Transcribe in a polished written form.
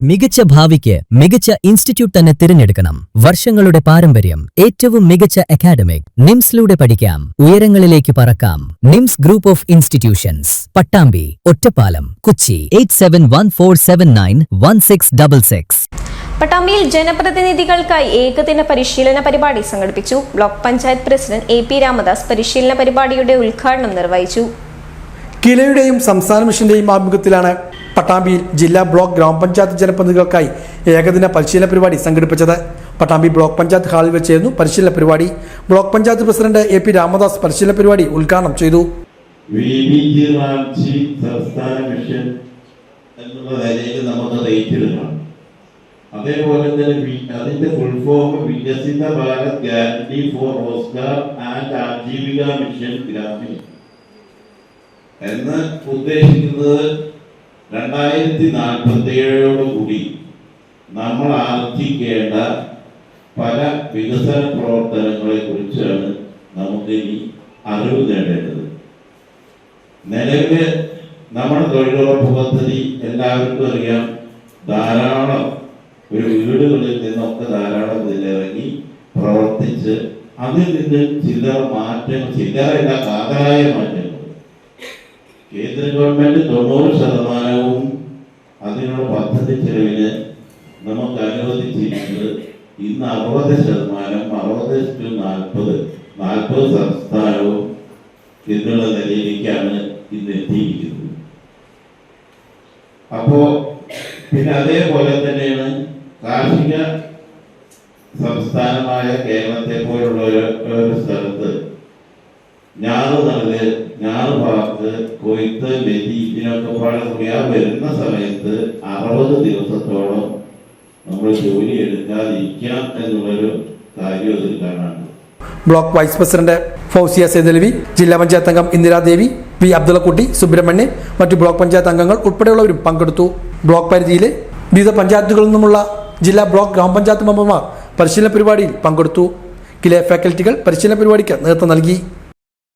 മികച്ച ഭാവിക്ക് മികച്ച ഇൻസ്റ്റിറ്റ്യൂട്ട് തന്നെ തിരഞ്ഞെടുക്കണം. വർഷങ്ങളുടെ പാരമ്പര്യം, ഏറ്റവും മികച്ച അക്കാഡമിക്. നിംസിലൂടെ പഠിക്കാം, ഉയരങ്ങളിലേക്ക് പറക്കാം. NIMS group of institutions, Pattambi, Ottapalam, Kochi. 8714791666. പട്ടാമ്പിയിൽ ജനപ്രതിനിധികൾക്കായി ഏകദിന പരിശീലന പരിപാടി സംഘടിപ്പിച്ചു. Block panchayat president AP Ramadas പരിശീലന പരിപാടിയുടെ ഉദ്ഘാടനം നിർവഹിച്ചു. കിലയുടെയും സംസ്ഥാന മിഷന്റെയും ആഭിമുഖ്യത്തിലാണ് പട്ടാമ്പിയിൽ ജില്ലാ ബ്ലോക്ക് ഗ്രാമപഞ്ചായത്ത് ജനപ്രതിനിധികൾക്കായി ഏകദിന പരിശീലന പരിപാടി സംഘടിപ്പിച്ചത്. പട്ടാമ്പി ബ്ലോക്ക് പഞ്ചായത്ത് ഹാളിൽ വെച്ചായിരുന്നു പരിശീലന പരിപാടി. Block panchayat president AP Ramadas പരിശീലന പരിപാടി ഉദ്ഘാടനം ചെയ്തു. സംസ്ഥാന മിഷൻ എന്നുള്ള നിലയിൽ നമുക്ക് റേറ്റിടണം. അതേപോലെ തന്നെ അതിന്റെ full form Viksit Bharat guarantee for Rozgar and Ajeevika mission Gramin എന്ന് ഉദ്ദേശിക്കുന്നത് 2047 നമ്മൾ ആർജിക്കേണ്ട പല വികസന പ്രവർത്തനങ്ങളെ കുറിച്ചാണ് നമുക്ക് ഇനി അറിവ് നേടേണ്ടത്. നിലവില് നമ്മുടെ തൊഴിലുറപ്പ് പദ്ധതി എല്ലാവർക്കും അറിയാം. ധാരാളം വീടുകളിൽ നിന്നൊക്കെ ധാരാളം ഇതിലിറങ്ങി പ്രവർത്തിച്ച് അതിൽ നിന്ന് ചില്ലറ മാറ്റങ്ങൾ, ചില്ലറ കാതലായ മാറ്റങ്ങൾ കേന്ദ്ര ഗവൺമെന്റ് 90% അതിനുള്ള പദ്ധതി ചെലവിന് നമുക്ക് അനുവദിച്ചിരിക്കുന്നത്. ഇന്ന് 60%, 60-40 സംസ്ഥാനവും എന്നുള്ള നിലയിലേക്കാണ് ഇന്ന് എത്തിയിരിക്കുന്നത്. അപ്പോ പിന്നെ അതേപോലെ തന്നെയാണ് കാർഷിക സംസ്ഥാനമായ കേരളത്തെ പോലുള്ള ഒരു സ്ഥലത്ത് ഞാറുപാർത്ത് കൊയ്ത്ത് മെതി ഇതിനൊക്കെ പാടുകയാ വരുന്ന സമയത്ത് 60 ദിവസത്തോളം നമ്മൾ ജോലി എടുക്കാതിരിക്കണം എന്നുള്ളൊരു കാര്യം അതിൽ കാണാനുണ്ട്. ബ്ലോക്ക് വൈസ് പ്രസിഡന്റ് ഫൗസിയ സേദലവി, ജില്ലാ പഞ്ചായത്ത് അംഗം ഇന്ദിരാദേവി, വി അബ്ദുള്ളക്കുട്ടി, സുബ്രഹ്മണ്യൻ, മറ്റു ബ്ലോക്ക് പഞ്ചായത്ത് അംഗങ്ങൾ ഉൾപ്പെടെയുള്ളവരും പങ്കെടുത്തു. ബ്ലോക്ക് പരിധിയിലെ വിവിധ പഞ്ചായത്തുകളിൽ നിന്നുമുള്ള ജില്ലാ ബ്ലോക്ക് ഗ്രാമപഞ്ചായത്ത് മെമ്പർമാർ പരിശീലന പരിപാടിയിൽ പങ്കെടുത്തു. കിലെ ഫാക്കൽറ്റികൾ പരിശീലന പരിപാടിക്ക് നേതൃത്വം നൽകി.